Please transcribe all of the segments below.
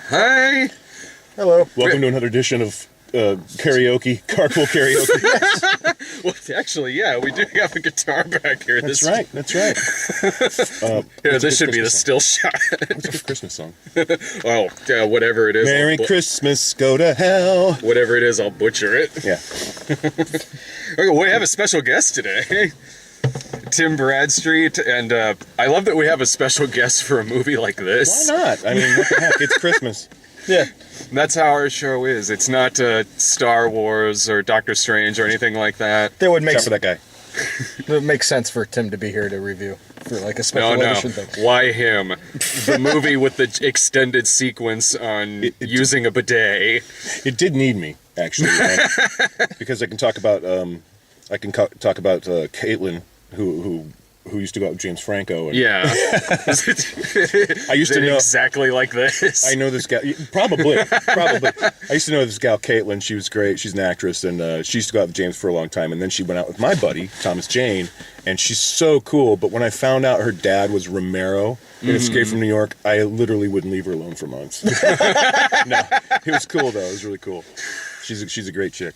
Hi. Hello. Welcome to another edition of karaoke, carpool karaoke. Well, actually, yeah, we do have a guitar back here. That's right. Here, this should be the still shot. What's a good Christmas song? Oh, whatever it is. Merry Christmas, go to hell. Whatever it is, I'll butcher it. Yeah. Okay, we have a special guest today. Tim Bradstreet, and I love that we have a special guest for a movie like this. Why not? I mean, what the heck? It's Christmas. Yeah. That's how our show is. It's not Star Wars or Doctor Strange or anything like that. That would make Except for that guy. It would make sense for Tim to be here to review for like a special edition thing. Why him? The movie with the extended sequence on using a bidet. It did need me, actually, because I can talk about Caitlin, who used to go out with James Franco. And Yeah. I used to know exactly like this. I know this gal. Probably. I used to know this gal, Caitlin. She was great. She's an actress, and she used to go out with James for a long time. And then she went out with my buddy, Thomas Jane, and she's so cool. But when I found out her dad was Romero in Escape from New York, I literally wouldn't leave her alone for months. No, it was cool, though. It was really cool. She's a great chick.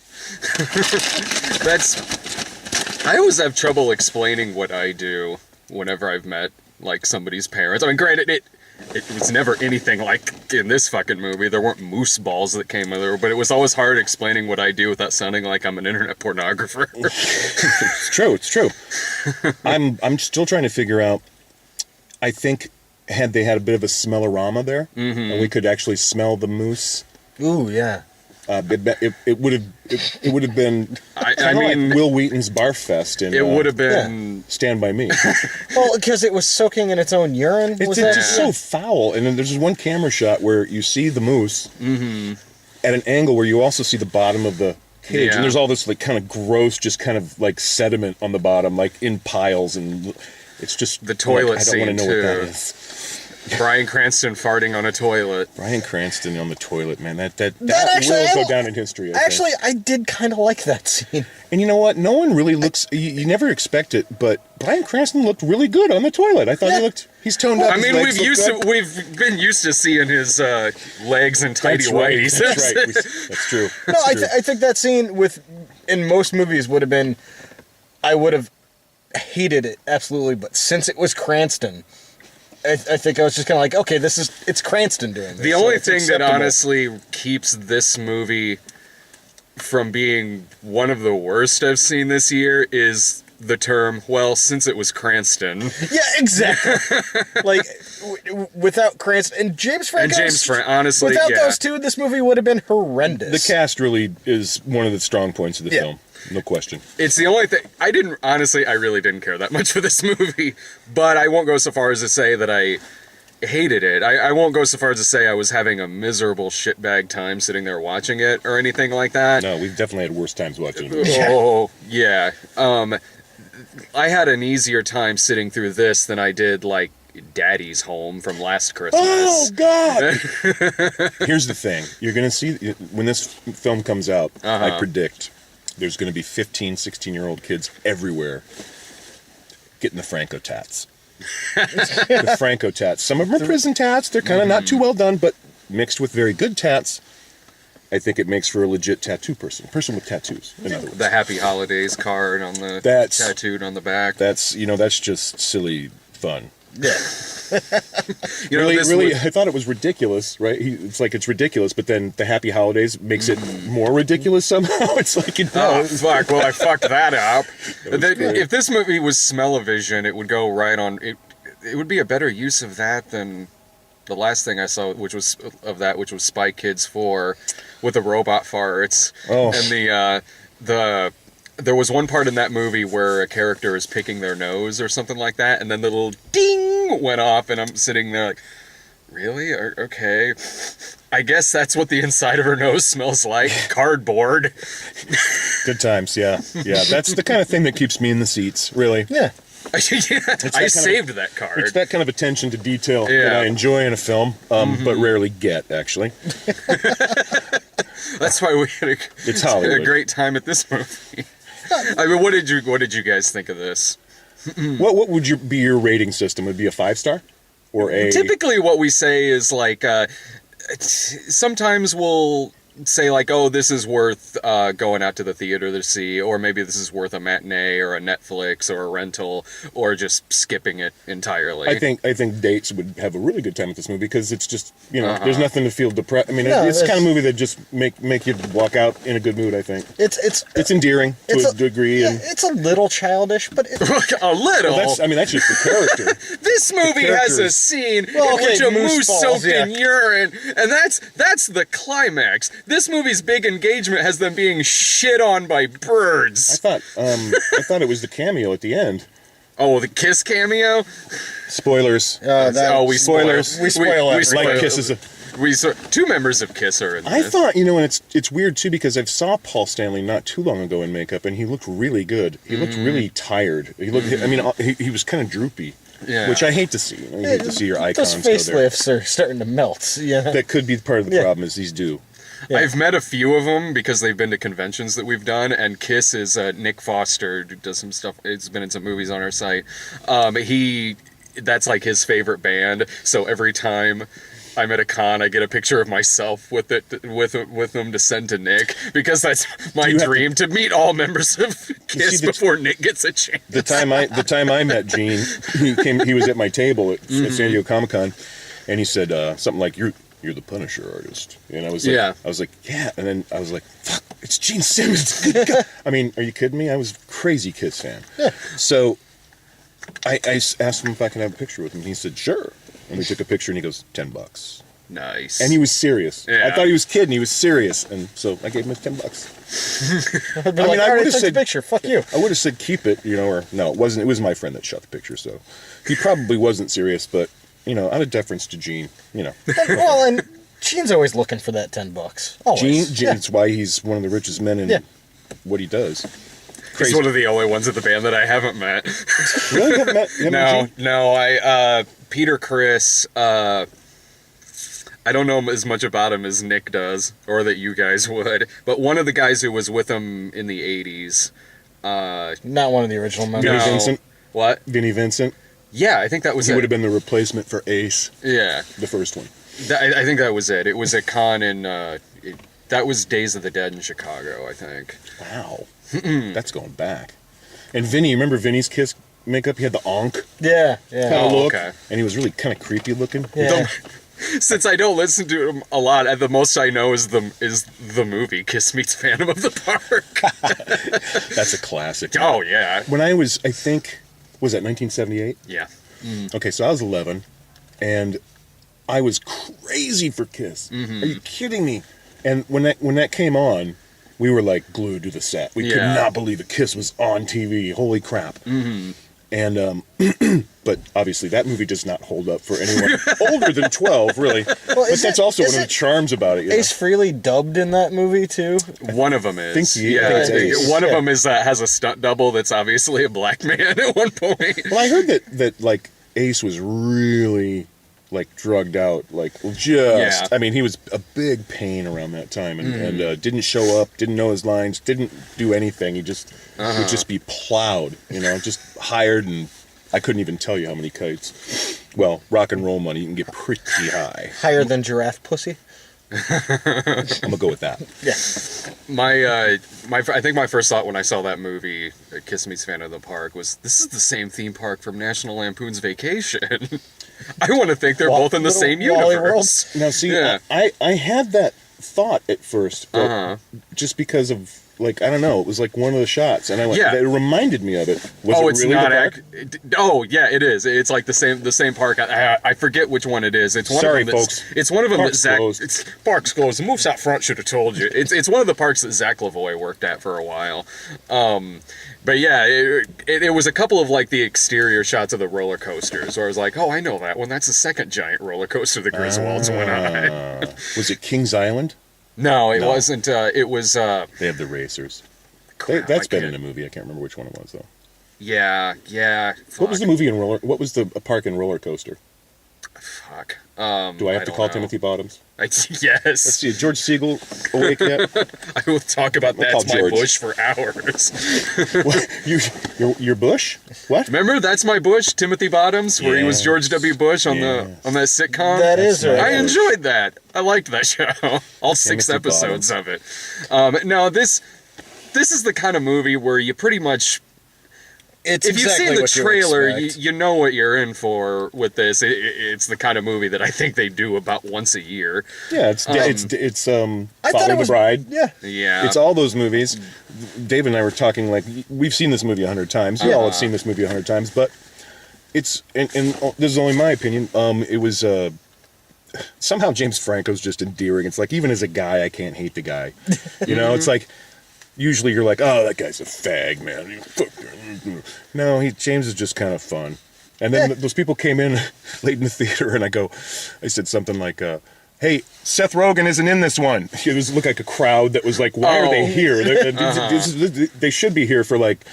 I always have trouble explaining what I do whenever I've met, like, somebody's parents. I mean, granted, it was never anything like in this fucking movie. There weren't moose balls that came with it, but it was always hard explaining what I do without sounding like I'm an internet pornographer. It's true. I'm still trying to figure out, I think, had they had a bit of a smellorama there, and we could actually smell the moose. Ooh, yeah. It would have been I mean, like Will Wheaton's Barf Fest, and it would have been Stand By Me. Well, because it was soaking in its own urine. It's just so foul. And then there's this one camera shot where you see the moose at an angle where you also see the bottom of the cage, and there's all this like kind of gross, just kind of like sediment on the bottom, like in piles, and it's just the toilet I don't want to know scene, what that too. is. Bryan Cranston farting on a toilet. Bryan Cranston on the toilet, man. That actually, will go down in history. Actually, I did kind of like that scene. And you know what? No one really looks. You never expect it, but Bryan Cranston looked really good on the toilet. I thought he's toned up. I mean, we've been used to seeing his legs in tidy whities. That's right. That's true. No, I think that scene in most movies would have been. I would have hated it absolutely, but since it was Cranston. I think I was just kind of like, okay, it's Cranston doing this. The only thing that honestly keeps this movie from being one of the worst I've seen this year is the term, well, since it was Cranston. Yeah, exactly. Like, without Cranston and James Franco. Honestly, without those two, this movie would have been horrendous. The cast really is one of the strong points of the film. No question. It's the only thing. I really didn't care that much for this movie, but I won't go so far as to say that I hated it. I won't go so far as to say I was having a miserable shitbag time sitting there watching it or anything like that. No, we've definitely had worse times watching it. Oh, yeah. I had an easier time sitting through this than I did, like, Daddy's Home from last Christmas. Oh, God! Here's the thing. You're going to see, when this film comes out, I predict there's going to be 15, 16-year-old kids everywhere getting the Franco tats. The Franco tats. Some of them are prison tats. They're kind of not too well done, but mixed with very good tats, I think it makes for a legit tattoo person. Person with tattoos, in other words. The Happy Holidays card on the tattooed on the back. That's just silly fun. Yeah. Really, I thought it was ridiculous, right? It's ridiculous, but then the Happy Holidays makes it more ridiculous somehow. It's like, fuck, well, I fucked that up. If this movie was Smell-O-Vision, it would go right on, it would be a better use of that than the last thing I saw, which was Spy Kids 4, with the robot farts. Oh. And there was one part in that movie where a character is picking their nose or something like that, and then the little ding went off, and I'm sitting there like, really? Okay. I guess that's what the inside of her nose smells like. Cardboard. Good times, yeah. Yeah, that's the kind of thing that keeps me in the seats, really. Yeah. I saved that card. It's that kind of attention to detail that I enjoy in a film, but rarely get, actually. That's why we had a great time at this movie. I mean, what did you guys think of this? What would be your rating system? Would it be a 5-star? Or a... Typically what we say is like, sometimes we'll say like, oh, this is worth going out to the theater to see, or maybe this is worth a matinee or a Netflix or a rental, or just skipping it entirely. I think dates would have a really good time with this movie because it's just, there's nothing to feel depressed. I mean, No, it's the kind of there's- movie that just make you walk out in a good mood. I think It's endearing to a degree, yeah, and it's a little childish, but A little. that's just the character. This movie has a characters- scene Well, in okay, which a moose moose balls, soaked yeah. in urine, and that's the climax. This movie's big engagement has them being shit on by I birds. thought it was the cameo at the end. Oh, the Kiss cameo? Spoilers. We Spoilers. We spoil we everything. Like Kisses. Two members of Kiss are in I this. thought, and it's weird too because I saw Paul Stanley not too long ago in makeup, and he looked really good. He looked really tired. He looked. I mean, he was kind of droopy, Yeah. which I hate to see. I hate to see your icons Those go there. facelifts are starting to melt. Yeah. That could be part of the Yeah. problem. Is these do. Yeah. I've met a few of them because they've been to conventions that we've done, and Kiss is Nick Foster, who does some stuff. It's been in some movies on our site. That's like his favorite band. So every time I'm at a con, I get a picture of myself with them to send to Nick because that's my you have dream to meet all members of Kiss the- before Nick gets a chance. The time I met Gene, he was at my table at San Diego Comic-Con, and he said something like, "You're the Punisher artist," and I was like, Yeah. yeah, and then I was like, "Fuck, it's Gene Simmons." I mean, are you kidding me? I was a crazy Kiss fan. So I asked him if I could have a picture with him. He said, "Sure," and we took a picture, and he goes, $10. Nice. And he was serious. Yeah. I thought he was kidding. He was serious, and so I gave him his $10. I'd be I like, mean, I I already would've took said- the picture. Fuck you. I would have said keep it, or no, it wasn't. It was my friend that shot the picture, so he probably wasn't serious. But out of deference to Gene, Well, and Gene's always looking for that $10. Always. Gene, Yeah. it's why he's one of the richest men in Yeah. what he does. He's Crazy. one of the only ones of the band that I haven't met. Really? You haven't met Gene? No. Peter Criss. I don't know as much about him as Nick does, or that you guys would. But one of the guys who was with him in the '80s. Not one of the original members. Vinnie No. Vincent. What? Vinnie Vincent. Yeah, I think that was He it. would have been the replacement for Ace, Yeah, the first one. I think that was it. It was a con in. That was Days of the Dead in Chicago, I think. Wow, that's going back. And Vinny, remember Vinny's Kiss makeup? He had the onk Yeah, kind yeah. of Oh, look, okay. and he was really kind of creepy looking. Yeah. Since I don't listen to him a lot, the most I know is the movie Kiss Meets Phantom of the Park. That's a classic. Oh yeah, When I think, was that 1978? yeah. Okay, so I was 11, and I was crazy for Kiss. Are you kidding me? And when that came on, we were like glued to the set. We could Yeah. not believe a Kiss was on TV. Holy crap! And but obviously that movie does not hold up for anyone older than 12, really. But is that's it- also is one of it the charms about it. Ace Frehley dubbed in that movie too. One of them is. think he- yeah, I think it's Ace. one of Yeah. them is has a stunt double that's obviously a black man at one point. Well, I heard that like Ace was really like drugged out, like just. Yeah. I mean, he was a big pain around that time, and didn't show up, didn't know his lines, didn't do anything. He just would just be plowed, just hired, and I couldn't even tell you how many kites. Well, rock and roll money, you can get pretty high. Higher than giraffe pussy. I'm gonna go with that. Yeah. I think my first thought when I saw that movie, Kiss Meets Phantom of the Park, was this is the same theme park from National Lampoon's Vacation. I want to think they're both in the Little same Wally universe. Now, see, Yeah. I had that thought at first, but just because of like I don't know, it was like one of the shots, and I went. Yeah. It reminded me of it. Was Oh, it it's really not. the park? Oh, yeah, it is. It's like the same park. I forget which one it is. It's one Sorry, of them. folks. It's one of them Park's that Zach. closed. It's park's closed. The moves out front should have told you. It's one of the parks that Zach Lavoie worked at for a while. But yeah, it was a couple of like the exterior shots of the roller coasters where I was like, oh, I know that one. That's the second giant roller coaster the Griswolds went on. Was it Kings Island? No, it No. wasn't. It was. They have the racers. Crap, That's I been can't- in a movie. I can't remember which one it was though. Yeah. What was the movie in roller? What was the park in Roller Coaster? Fuck. Do I have to don't call know. Timothy Bottoms? Yes. Let's see. Is George Siegel awake yet? I will talk about We'll call That's My George. Bush for hours. What? Your Bush? What? Remember That's My Bush, Timothy Bottoms, where he was Yes. George W. Bush on Yes. that sitcom? That is That's right. I enjoyed that. I liked that show. All 6 Timothy episodes of it. No, this is the kind of movie where you pretty much, It's if you've exactly seen the what you trailer, expect. you know what you're in for with this. It's the kind of movie that I think they do about once a year. Yeah, it's I Follow thought it the was Bride. Yeah. Yeah. It's all those movies. Dave and I were talking like we've seen this movie 100 times. We all have seen this movie 100 times, but it's and this is only my opinion. It was somehow James Franco's just endearing. It's like even as a guy, I can't hate the guy. You know, it's like usually you're like, oh, that guy's a fag, man. No, James is just kind of fun. And then those people came in late in the theater, and I said something like, hey, Seth Rogen isn't in this one. It looked like a crowd that was like, why are they here? They should be here for like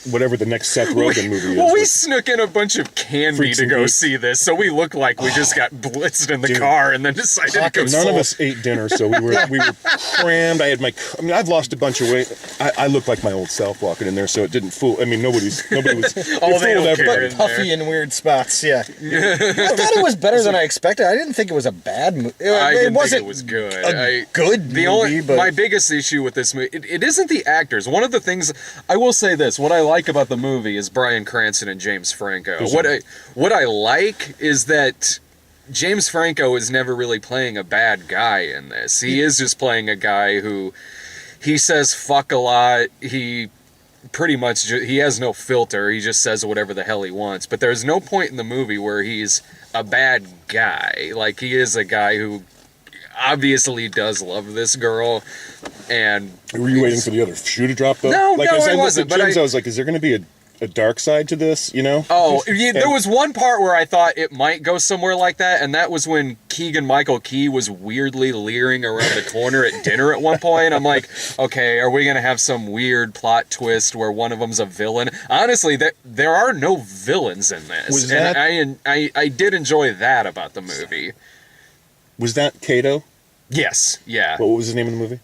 whatever the next Seth Rogen movie is. Well, we snuck in a bunch of candy Freaks to and go Geeks. see this, so we look like we just got blitzed in the car and then decided to go. None of us ate dinner, so we were crammed. I've lost a bunch of weight. I look like my old self walking in there, so it didn't fool. I mean, nobody was. Oh, they it don't fooled care. everybody. In Puffy in weird spots, yeah. I thought it was better than I expected. I didn't think it was a bad movie. I It didn't wasn't think it was good. a good The movie, only but my biggest issue with this movie, it isn't the actors. One of the things I will say this: what I like about the movie is Bryan Cranston and James Franco. What I like is that James Franco is never really playing a bad guy in this. He is just playing a guy who he says fuck a lot. He pretty much he has no filter. He just says whatever the hell he wants. But there's no point in the movie where he's a bad guy. Like he is a guy who obviously does love this girl. And Were you waiting for the other shoe to drop though? No, like, no, as I looked wasn't, at but James, I was like, is there going to be a dark side to this? You know? Oh, yeah, there was one part where I thought it might go somewhere like that, and that was when Keegan-Michael Key was weirdly leering around the corner at dinner at one point. I'm like, okay, are we going to have some weird plot twist where one of them's a villain? Honestly, there are no villains in this. Was and I did enjoy that about the movie. Was that Kato? Yes, yeah. What was his name in the movie?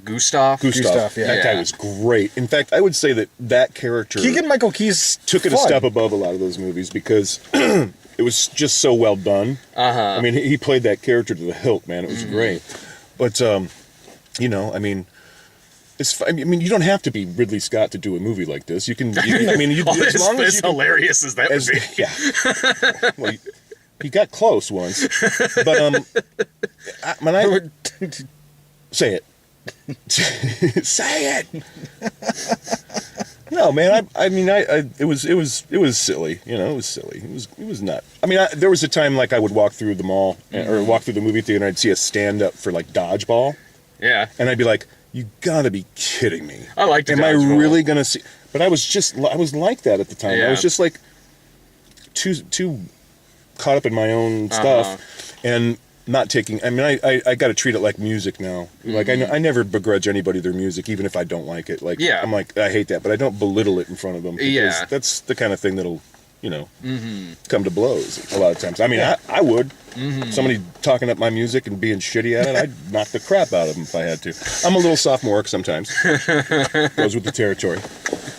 Gustav? Gustav, yeah. That guy was great. In fact, I would say that character Keegan-Michael Key's took it fun. a step above a lot of those movies because it was just so well done. I mean, he played that character to the hilt, man. It was great. But you know, I mean, I mean, you don't have to be Ridley Scott to do a movie like this. You can. I mean, as long as you can, hilarious as that would be. yeah. Well, he got close once, but when I say it. Say it. No, man. I mean, it was silly. You know, it was silly. It was not. I mean, there was a time like I would walk through the mall or walk through the movie theater, and I'd see a stand up for like dodgeball, Yeah. and I'd be like, "You gotta be kidding me!" I liked Am I dodgeball. really gonna see? But I was like that at the time. Yeah. I was just like too caught up in my own stuff, and not taking. I mean, I got to treat it like music now. Like I never begrudge anybody their music, even if I don't like it. Like Yeah. I'm like I hate that, but I don't belittle it in front of them. Because Yeah. that's the kind of thing that'll come to blows a lot of times. I mean, I would. Somebody talking up my music and being shitty at it, I'd knock the crap out of them if I had to. I'm a little sophomoric sometimes. Goes with the territory.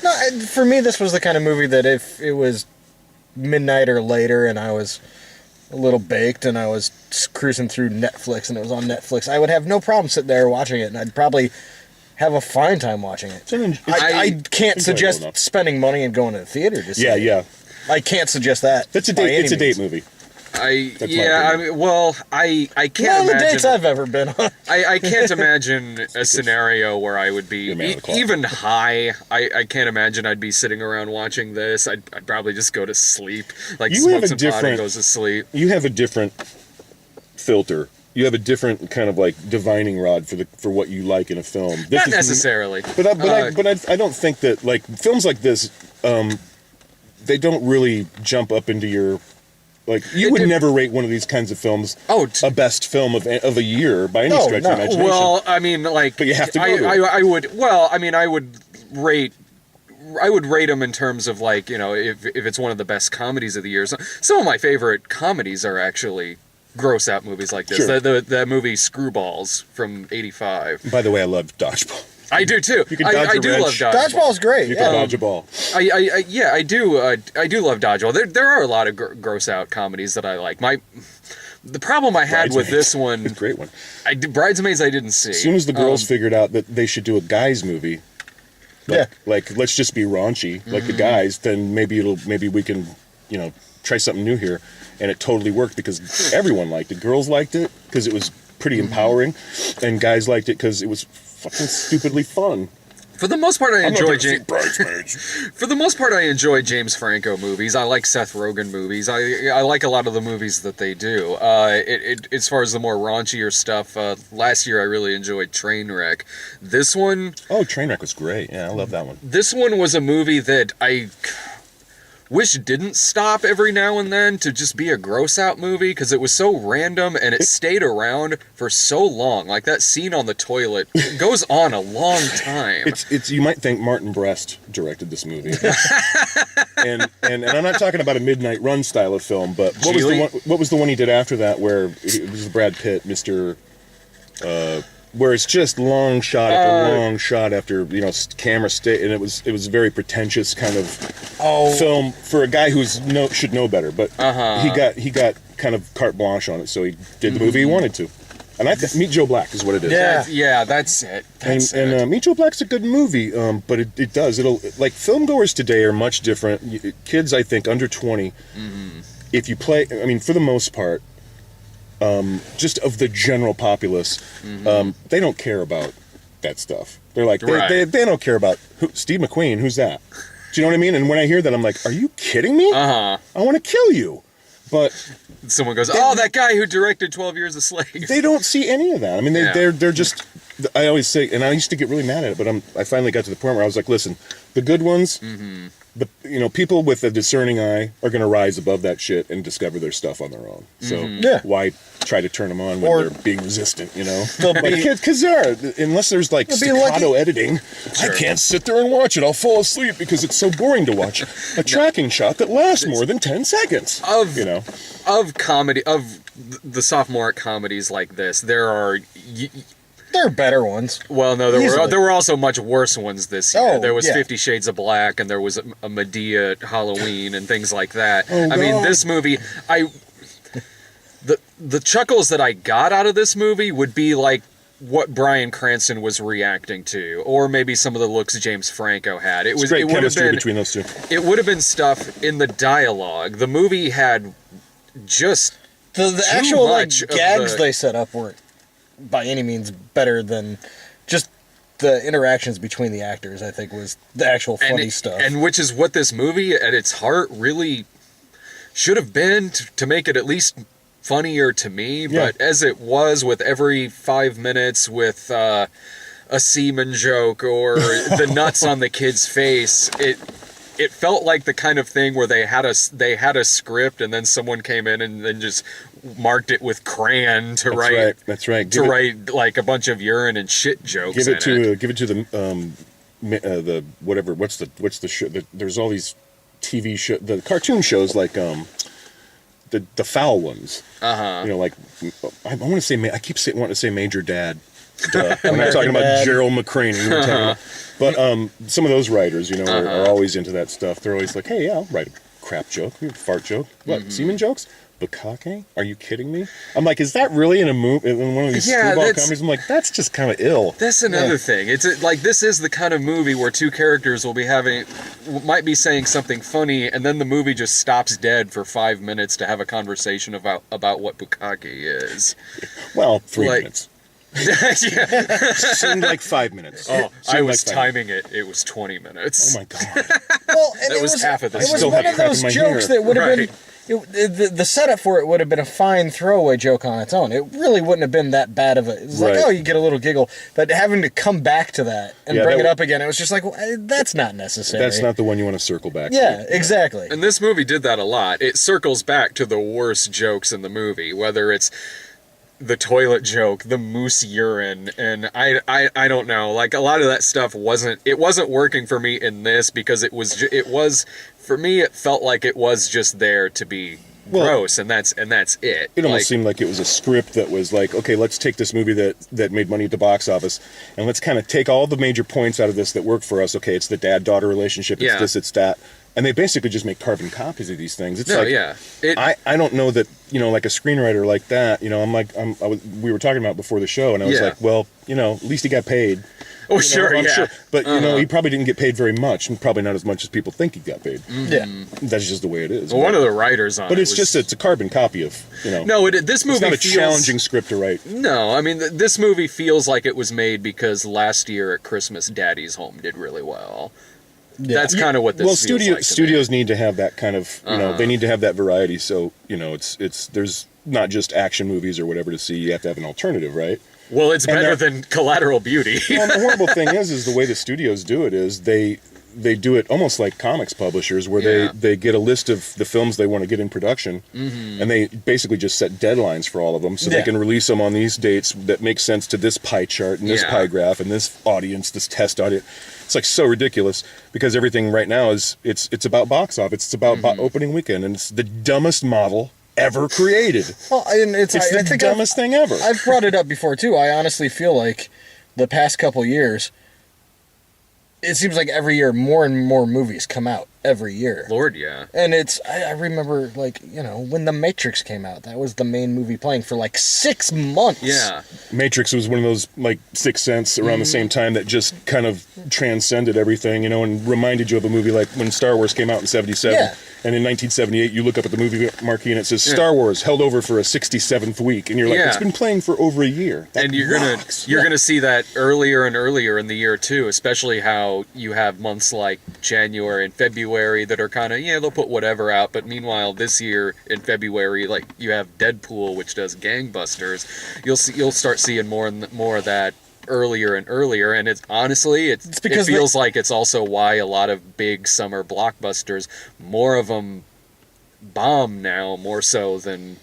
No, for me, this was the kind of movie that if it was midnight or later and I was a little baked and I was cruising through Netflix and it was on Netflix, I would have no problem sitting there watching it, and I'd probably have a fine time watching it. I can't enjoyable suggest enough. spending money and going to the theater to see it. Yeah. I can't suggest that. That's a by date. any It's a date means. movie. I my mean, well, I can't None of the imagine. dates I've ever been on. I can't imagine a scenario where I would be You're a man of the cloth. even high. I can't imagine I'd be sitting around watching this. I'd probably just go to sleep. Like You have smokes a and pot and different- goes to sleep. You have a different filter. You have a different kind of like divining rod for what you like in a film. This Not is- necessarily. But I don't think that like films like this, they don't really jump up into your like. You would never rate one of these kinds of films a best film of a year by any No, stretch no. of imagination. Well, I mean, like, But you have to go to it. I would. Well, I mean, I would rate would rate them in terms of like, you know, if it's one of the best comedies of the year. Some of my favorite comedies are actually gross out movies like this. Sure. The movie Screwballs from '85. By the way, I love Dodgeball. I do too. You can dodge I a do wrench. love Dodgeball. Dodgeball's great. You Yeah. can dodge a ball. I do love Dodgeball. There are a lot of gross out comedies that I like. The problem I had with this one, Great one. Bridesmaids, I didn't see. As soon as the girls figured out that they should do a guys movie, like let's just be raunchy like the guys, then maybe we can, you know, try something new here, and it totally worked because everyone liked it. Girls liked it because it was pretty empowering, and guys liked it because it was fucking stupidly fun. For the most part, I enjoy Bridesmaids. For the most part, I enjoy James Franco movies. I like Seth Rogen movies. I like a lot of the movies that they do. As far as the more raunchier stuff, last year I really enjoyed Trainwreck. This one, Trainwreck was great. Yeah, I love that one. this one was a movie that I wish didn't stop every now and then to just be a gross out movie because it was so random and it stayed around for so long. Like that scene on the toilet goes on a long time. It's you might think Martin Brest directed this movie, and I'm not talking about a Midnight Run style of film, but what was the one he did after that where it was Brad Pitt, Mr. Where it's just long shot after long shot after, you know, camera stay, and it was very pretentious kind of film for a guy should know better, but he got kind of carte blanche on it, so he did the movie he wanted to, and Meet Joe Black is what it is. Yeah. That's it. And Meet Joe Black's a good movie, but it'll like filmgoers today are much different. Kids, I think under 20, if you play, I mean, for the most part. Just of the general populace, they don't care about that stuff. They're like, they don't care about Steve McQueen, who's that? Do you know what I mean? And when I hear that, I'm like, are you kidding me? I want to kill you. But someone goes, that guy who directed 12 Years a Slave. They don't see any of that. I mean, they're just, I always say, and I used to get really mad at it, but I finally got to the point where I was like, listen, the good ones, people with a discerning eye are going to rise above that shit and discover their stuff on their own. So why try to turn them on when they're being resistant, you know? Because unless there's like staccato editing, I can't sit there and watch it. I'll fall asleep because it's so boring to watch a tracking shot that lasts more than 10 seconds. Of comedy, of the sophomoric comedies like this, there are... There are better ones. Well, no, there were also much worse ones this year. There was 50 Shades of Black, and there was a Medea Halloween and things like that. I mean, this movie, the chuckles that I got out of this movie would be like what Bryan Cranston was reacting to, or maybe some of the looks James Franco had. It would have been between those two. It would have been stuff in the dialogue. The movie had just the actual gags they set up weren't by any means better than just the interactions between the actors. I think was the actual funny stuff, and which is what this movie at its heart really should have been to make it at least funnier to me. But as it was, with every 5 minutes with a semen joke or the nuts on the kid's face, it felt like the kind of thing where they had a script and then someone came in and then just marked it with crayon to write. That's right. Write like a bunch of urine and shit jokes. Give it to the whatever. What's the show? There's all these TV show, the cartoon shows like the foul ones. You know, like I want to say I keep wanting to say Major Dad. I'm not talking about Gerald McCraney. But some of those writers, you know, are always into that stuff. They're always like, hey, I'll write a crap joke, a fart joke. What, semen jokes? Bukkake? Are you kidding me? I'm like, is that really in one of these screwball comedies? I'm like, that's just kind of ill. That's another thing. It's like, this is the kind of movie where two characters might be saying something funny, and then the movie just stops dead for 5 minutes to have a conversation about what bukkake is. Well, 3 minutes. Seemed like 5 minutes. I was timing it. It was 20 minutes. Oh my god! Well, and that was half of the. It was one of those jokes that would have been. The setup for it would have been a fine throwaway joke on its own. It really wouldn't have been that bad of a... It was like, you get a little giggle. But having to come back to that and bring it up again, it was just like, well, that's not necessary. That's not the one you want to circle back to. Exactly. And this movie did that a lot. It circles back to the worst jokes in the movie, whether it's the toilet joke, the moose urine, and I don't know. Like, a lot of that stuff wasn't working for me in this because it was for me, it felt like it was just there to be gross, and that's it. It almost seemed like it was a script that was like, okay, let's take this movie that made money at the box office, and let's kind of take all the major points out of this that work for us. Okay, it's the dad-daughter relationship, it's this, it's that. And they basically just make carbon copies of these things. It's I don't know that, like a screenwriter like that, we were talking about before the show, and I was like, well, at least he got paid. Oh, sure, I'm yeah. sure. But, he probably didn't get paid very much, and probably not as much as people think he got paid. Yeah. That's just the way it is. Well, one of the writers on it. But it's a carbon copy of, No, this movie it's not a feels... challenging script to write. No, I mean, this movie feels like it was made because last year at Christmas, Daddy's Home did really well. Yeah. That's kind of what this feels like to me. Studios need to have that kind of, they need to have that variety. So, it's there's not just action movies or whatever to see. You have to have an alternative, right? Well, it's better than Collateral Beauty. Well, the horrible thing is the way the studios do it is they do it almost like comics publishers, where they get a list of the films they want to get in production, and they basically just set deadlines for all of them, so they can release them on these dates that make sense to this pie chart and this pie graph and this audience, this test audience. It's like so ridiculous because everything right now is it's about box office, it's about opening weekend, and it's the dumbest model ever created. Well, and it's the dumbest thing ever. I've brought it up before too. I honestly feel like the past couple years, it seems like every year more and more movies come out every year. Lord, yeah. And I remember, when The Matrix came out, that was the main movie playing for 6 months. Yeah. Matrix was one of those, Sixth Sense around the same time that just kind of transcended everything, and reminded you of a movie like when Star Wars came out in 77. Yeah. And in 1978, you look up at the movie marquee and it says Star Wars held over for a 67th week, and you're like, it's been playing for over a year. And you're gonna see that earlier and earlier in the year too, especially how you have months like January and February that are kind of they'll put whatever out, but meanwhile this year in February, like, you have Deadpool, which does gangbusters. You'll start seeing more and more of that earlier and earlier, and it's honestly it feels like it's also why a lot of big summer blockbusters, more of them bomb now, more so than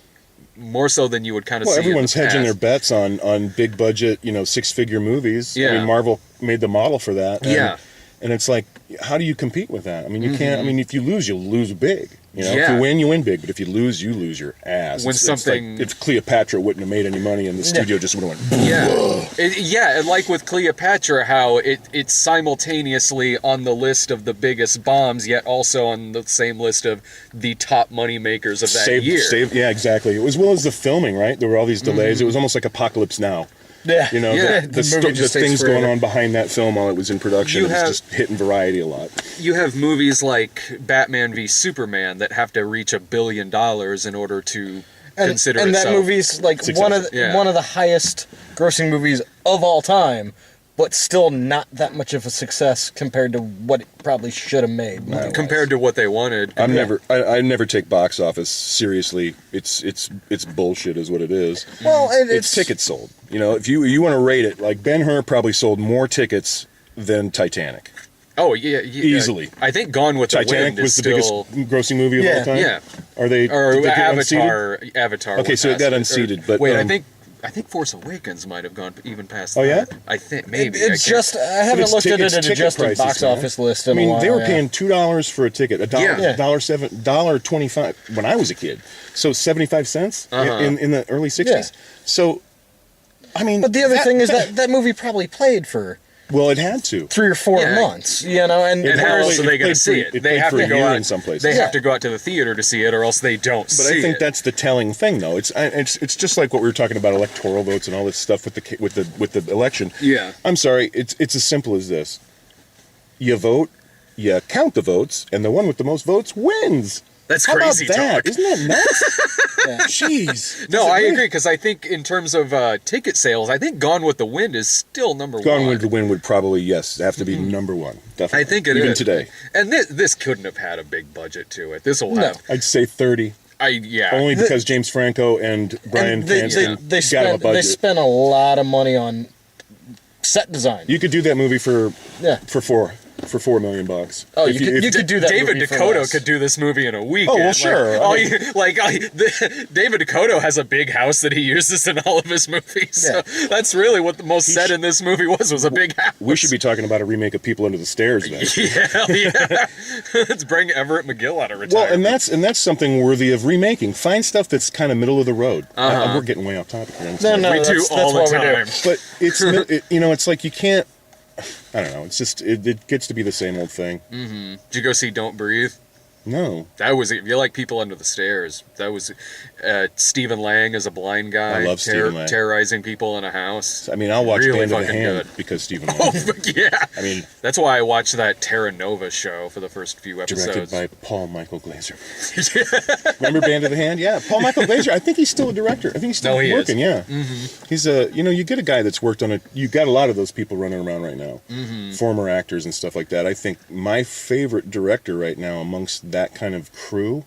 you would kind of see. Everyone's hedging their bets on big budget, 6-figure movies. Yeah. I mean, Marvel made the model for that. And, and it's like, how do you compete with that? I mean, you can't. I mean, if you lose, you'll lose big. Yeah. If you win, you win big. But if you lose your ass. It's like if Cleopatra wouldn't have made any money, and the studio just would have went. And like with Cleopatra, how it's simultaneously on the list of the biggest bombs, yet also on the same list of the top money makers of that year. Yeah, exactly. As well as the filming, right? There were all these delays. It was almost like Apocalypse Now. Yeah. The things going on behind that film while it was in production, it was just hitting variety a lot. You have movies like Batman v Superman that have to reach $1 billion in order to consider and itself. that movie's one of the highest grossing movies of all time, but still not that much of a success compared to what it probably should have made. Compared to what they wanted. I never take box office seriously. It's bullshit is what it is. Well, it's tickets sold. If you want to rate it, like Ben-Hur probably sold more tickets than Titanic. Oh yeah, easily. I think Gone with Titanic the Wind was the biggest grossing movie of all time. Yeah. Did they get unseated? Avatar. Okay, so it got unseated, but wait, I think Force Awakens might have gone even past that. Oh, yeah? I think, maybe. I haven't looked at an adjusted box office list in a while. They were paying $2 for a ticket, $1.25 when I was a kid. So 75 cents in the early 60s. Yeah. So, I mean... But the other thing is that movie probably played for... Well, it had to 3 or 4 months, and how else are they going to see it? They have to go out in some places. They have to go out to the theater to see it, or else they don't see it. But I think that's the telling thing, though. It's just like what we were talking about electoral votes and all this stuff with the election. Yeah. I'm sorry. It's as simple as this. You vote, you count the votes, and the one with the most votes wins. That's How crazy about that? talk. Isn't that nuts? Jeez. No, I agree, because I think in terms of ticket sales, I think Gone with the Wind is still number one. Gone with the Wind would probably, have to be number one. Definitely. I think it Even is. today. And this couldn't have had a big budget to it. This will have... I'd say 30. Only because James Franco and Bryan Cranston got a budget. They spent a lot of money on set design. You could do that movie for 4. for $4 million. Oh, If you could do that. David movie for Dakota less. could do this movie in a weekend. Oh, well, sure. David Dakota has a big house that he uses in all of his movies. Yeah. So that's really what the most said in this movie was a big house. We should be talking about a remake of People Under the Stairs then. Yeah. Let's bring Everett McGill out of retirement. Well, and that's something worthy of remaking. Find stuff that's kind of middle of the road. We're getting way off topic here. I'm sorry. No, we do that's all the what we do. time. But it's it's like you can't. I don't know. It's just it gets to be the same old thing. Did you go see Don't Breathe? No. That was if you like People Under the Stairs. That was Stephen Lang as a blind guy. I love Stephen Lang. Terrorizing people in a house. I mean, I'll watch Really Band of the fucking Hand good. because Stephen Oh Lang. yeah. I mean, That's why I watched that Terra Nova show for the first few directed episodes. by Paul Michael Glazer. Remember Band of the Hand? Yeah, Paul Michael Glazer. I think he's still a director. I think he's still No, he is. working. Yeah, he's a. You get a guy that's worked on it. You got a lot of those people running around right now, former actors and stuff like that. I think my favorite director right now amongst that kind of crew.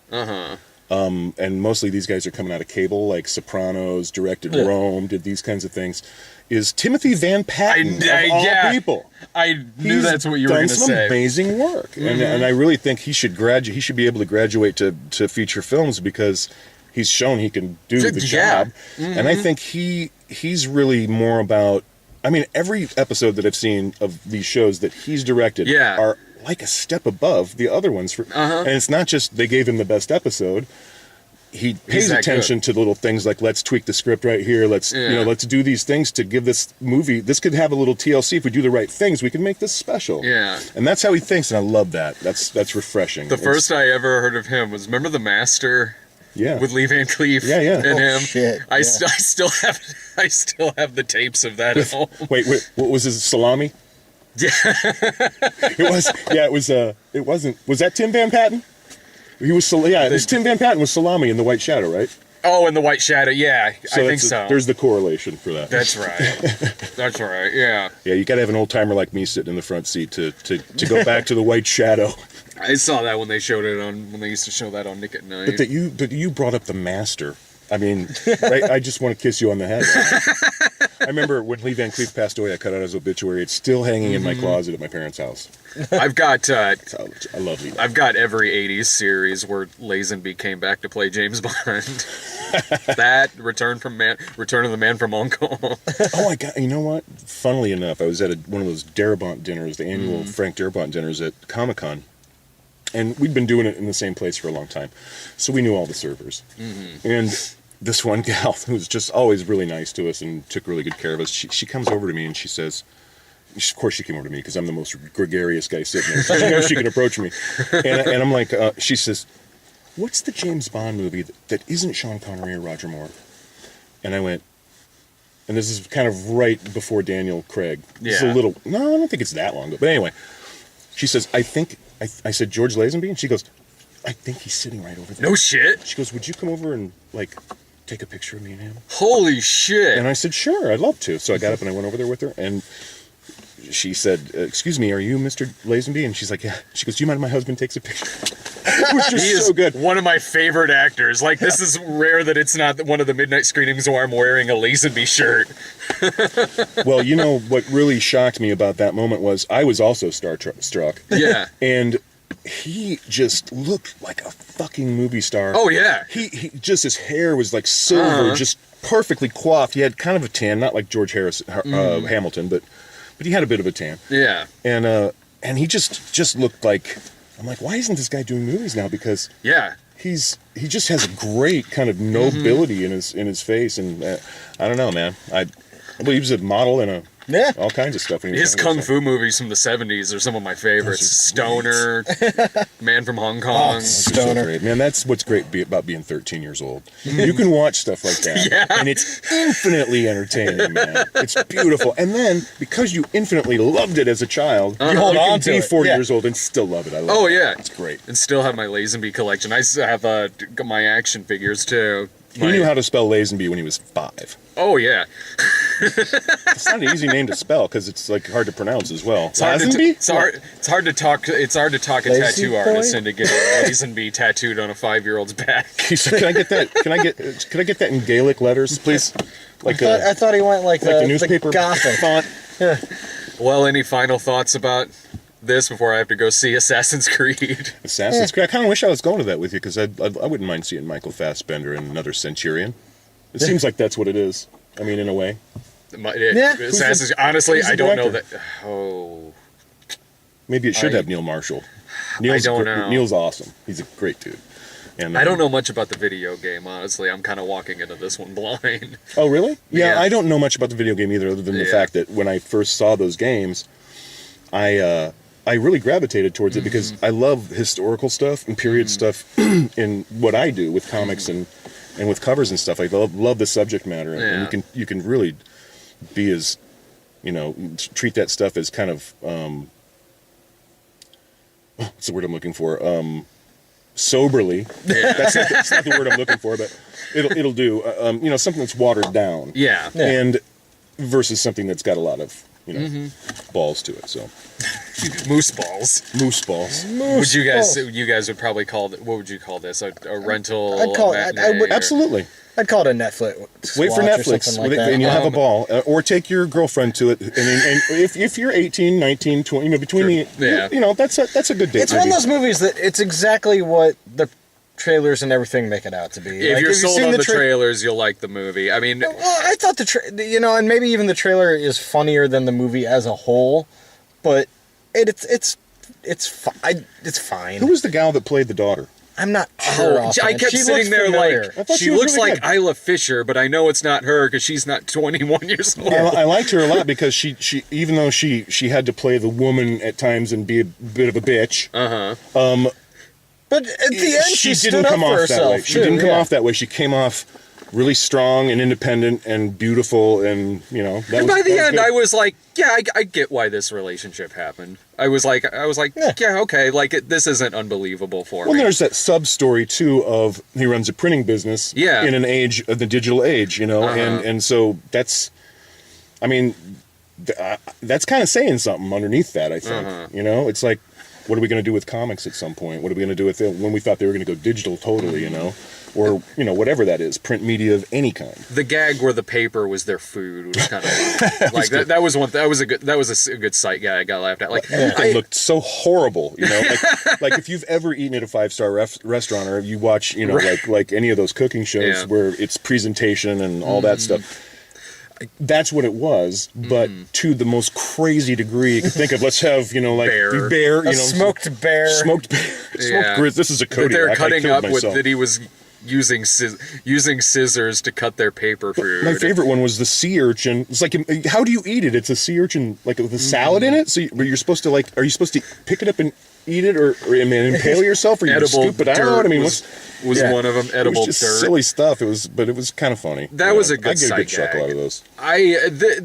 And mostly these guys are coming out of cable, like Sopranos, directed Rome, did these kinds of things. Is Timothy Van Patten of all people? I knew He's that's what you were done going to some say. amazing work, and I really think he should graduate. He should be able to graduate to feature films because he's shown he can do the Yeah. job. And I think he's really more about. I mean, every episode that I've seen of these shows that he's directed are like a step above the other ones. And it's not just they gave him the best episode. He pays that attention to little things like let's tweak the script right here. Let's let's do these things to give this movie. This could have a little TLC if we do the right things. We can make this special. Yeah. And that's how he thinks, and I love that. That's refreshing. The first I ever heard of him was remember The Master. Yeah. With Lee Van Cleef Yeah. and him. Shit, I yeah. still have the tapes of that at home. Wait, what was his salami? Yeah. It wasn't. Was that Tim Van Patten? He was. It was Tim Van Patten with salami in The White Shadow, right? Oh, and The White Shadow. Yeah, I think so. There's the correlation for that. That's right. That's right. Yeah. Yeah, you got to have an old timer like me sitting in the front seat to go back to The White Shadow. I saw that when they used to show that on Nick at Night. But you brought up The Master. I mean, I just want to kiss you on the head. I remember when Lee Van Cleef passed away, I cut out his obituary. It's still hanging in my closet at my parents' house. I've got I love Lee. I've got every '80s series where Lazenby came back to play James Bond. That Return of the Man from Uncle. Oh, I got. You know what? Funnily enough, I was at one of those Darabont dinners, the annual Frank Darabont dinners at Comic-Con. And we'd been doing it in the same place for a long time. So we knew all the servers. And this one gal who was just always really nice to us and took really good care of us, she comes over to me and she says, of course she came over to me because I'm the most gregarious guy sitting there. So she knows she can approach me. And I'm like, she says, what's the James Bond movie that isn't Sean Connery or Roger Moore? And I went, and this is kind of right before Daniel Craig. Yeah. It's a little, no, I don't think it's that long ago. But anyway, she says, I said, George Lazenby? And she goes, I think he's sitting right over there. No shit. She goes, would you come over and, take a picture of me and him? Holy shit. And I said, sure, I'd love to. So I got up and I went over there with her, and she said, excuse me, are you Mr. Lazenby? And she's like, yeah. She goes, do you mind if my husband takes a picture? It was just He is so good. one of my favorite actors. Like, this is rare that it's not one of the midnight screenings where I'm wearing a Lazenby shirt. Well, you know, what really shocked me about that moment was I was also starstruck. Yeah. And he just looked like a fucking movie star. Oh, yeah. He just, his hair was like silver, just perfectly coiffed. He had kind of a tan, not like George Hamilton, but he had a bit of a tan. Yeah. And he just looked like, I'm like, why isn't this guy doing movies now? Because Yeah. he just has a great kind of nobility in his face, and I don't know, man. Well, he was a model and all kinds of stuff. When he was His younger, kung so. fu movies from the 70s are some of my favorites. Those are Stoner, Man from Hong Kong. Those are so Stoner. great. Man, that's what's great about being 13 years old. You can watch stuff like that, and it's infinitely entertaining, man. It's beautiful. And then, because you infinitely loved it as a child, You hold can on to be it. 40 Yeah. years old and still love it. I love Oh, it. yeah. It's great. And still have my Lazenby collection. I still have my action figures, too. He knew how to spell Lazenby when he was 5. Oh, yeah. It's not an easy name to spell because it's like hard to pronounce as well. It's hard, Lazenby? it's hard to talk a Lazy tattoo boy? artist into getting Lazenby tattooed on a 5-year-old's back. He said, "Can I get that? Can I get that in Gaelic letters, please? Like I thought he went like the the newspaper Gothic. font." Well, any final thoughts about this before I have to go see Assassin's Creed. Assassin's Creed. I kind of wish I was going to that with you because I wouldn't mind seeing Michael Fassbender and another Centurion. It seems like that's what it is. I mean, in a way. Assassin's. Honestly, I don't know that. director? Oh, Maybe it should have Neil Marshall. I don't know. Neil's awesome. He's a great dude. And I don't know much about the video game. Honestly, I'm kind of walking into this one blind. Oh, really? Yeah, Yeah. I don't know much about the video game either, other than the Yeah. fact that when I first saw those games, I really gravitated towards it because I love historical stuff and period stuff in what I do with comics and with covers and stuff. I love the subject matter, and you can really be as, treat that stuff as kind of what's the word I'm looking for? Soberly. Yeah. That's not the word I'm looking for, but it'll do. Something that's watered down. Yeah. And versus something that's got a lot of balls to it. So Moose balls. moose balls. Would you guys would probably call it, what would you call this? A rental? I'd call it- I would- Absolutely. I'd call it a Netflix. Wait for watch or Netflix, something like that. and you'll have a ball. Or take your girlfriend to it. And if you're 18, 19, 20, between Yeah. that's a good date. It's one of those movies that it's exactly what the trailers and everything make it out to be. If Like, you're you've sold seen on the tra- trailers, you'll like the movie. I mean, Well, I thought and maybe even the trailer is funnier than the movie as a whole, but it's fine. Who was the gal that played the daughter? I'm not sure. I offhand. kept She sitting looks there familiar. I thought she she was looks really like good. Isla Fisher, but I know it's not her because she's not 21 years old. I liked her a lot because she even though she had to play the woman at times and be a bit of a bitch. But at the end, she stood didn't up come for off herself. that way. She too, didn't come yeah. off that way. She came off really strong and independent and beautiful, and And by the end, I was like, yeah, I get why this relationship happened. I was like, yeah, okay, like this isn't unbelievable for Well, me. there's that sub story too of he runs a printing business Yeah. in an age of the digital age, and so that's, I mean, that's kind of saying something underneath that. I think it's like, what are we going to do with comics at some point? What are we going to do with it when we thought they were going to go digital totally, or whatever that is, print media of any kind. The gag where the paper was their food was kind of like that was a good sight gag I laughed at. Like It looked so horrible, like if you've ever eaten at a 5-star restaurant, or you watch, like any of those cooking shows where it's presentation and all that stuff. That's what it was, but to the most crazy degree you can think of. Let's have, bear, A smoked bear. smoked grizz. This is a that Kodiak. they're I cutting killed up with myself. that he was using scissors to cut their paper food. My favorite one was the sea urchin. It's like, how do you eat it? It's a sea urchin, like with a salad in it. So you're supposed to are you supposed to pick it up and eat it, or impale yourself, or you scoop it out? dirt I mean, was one of them. Edible it was just dirt. silly stuff. But it was kind of funny. That was a good I get a good sight chuckle gag. out of those.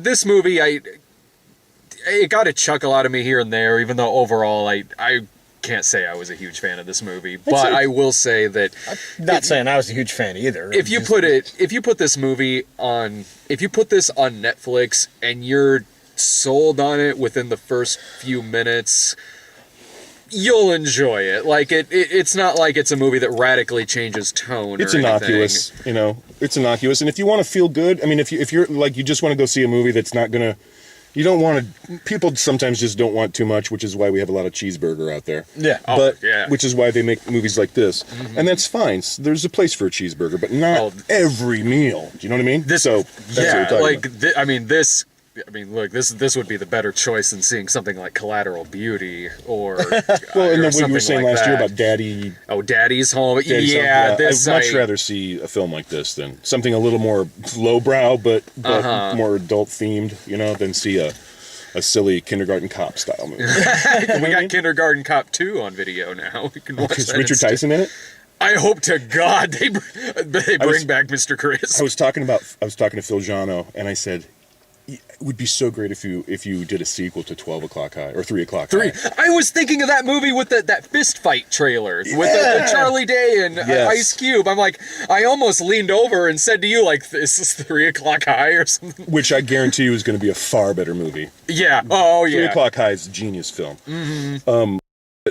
This movie, it got a chuckle out of me here and there, even though overall I can't say I was a huge fan of this movie. But I will say that Not saying I was a huge fan either. if you put this on Netflix and you're sold on it within the first few minutes, you'll enjoy it. Like it's not like it's a movie that radically changes tone. It's or innocuous, anything. It's innocuous. And if you want to feel good, I mean, if you're like, you just want to go see a movie that's not gonna, you don't want to. People sometimes just don't want too much, which is why we have a lot of cheeseburger out there. Yeah. Which is why they make movies like this, and that's fine. There's a place for a cheeseburger, but not every meal. Do you know what I mean? That's what we're talking about. Look, this would be the better choice than seeing something like Collateral Beauty or Well, and or then what you something were saying like last year that. about Daddy. Oh, Daddy's Home. Daddy's Home. This I'd much rather see a film like this than something a little more lowbrow, but more adult themed. Than see a silly Kindergarten Cop style movie. We got Kindergarten Cop 2 on video now. We can watch Is that Richard instead. Tyson in it? I hope to God they bring back Mr. Chris. I was talking to Phil Giano, and I said, it would be so great if you did a sequel to 12 O'Clock High or 3 O'Clock High. I was thinking of that movie with that fist fight trailer with the Charlie Day and Ice Cube. I'm like, I almost leaned over and said to you, like, this is 3 O'Clock High or something. Which I guarantee you is going to be a far better movie. Yeah. Oh, yeah. 3 O'Clock High is a genius film.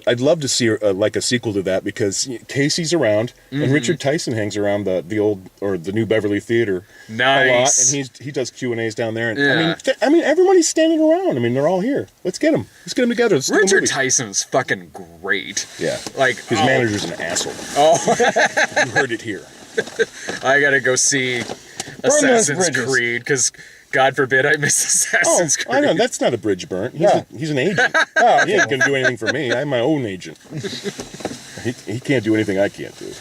I'd love to see like a sequel to that, because Casey's around and Richard Tyson hangs around the old or the New Beverly Theater a lot, Nice. and he does Q&As down there. And Yeah. I mean, everybody's standing around. I mean, they're all here. Let's get them. Let's get them together. Let's do a Richard movie. Tyson's fucking great. Yeah, Like his manager's an asshole. Oh, You heard it here. I gotta go see those Assassin's bridges. Creed because God forbid I miss Assassin's Creed. I know that's not a bridge burnt. He's an agent. He ain't gonna do anything for me. I'm my own agent. He can't do anything I can't do.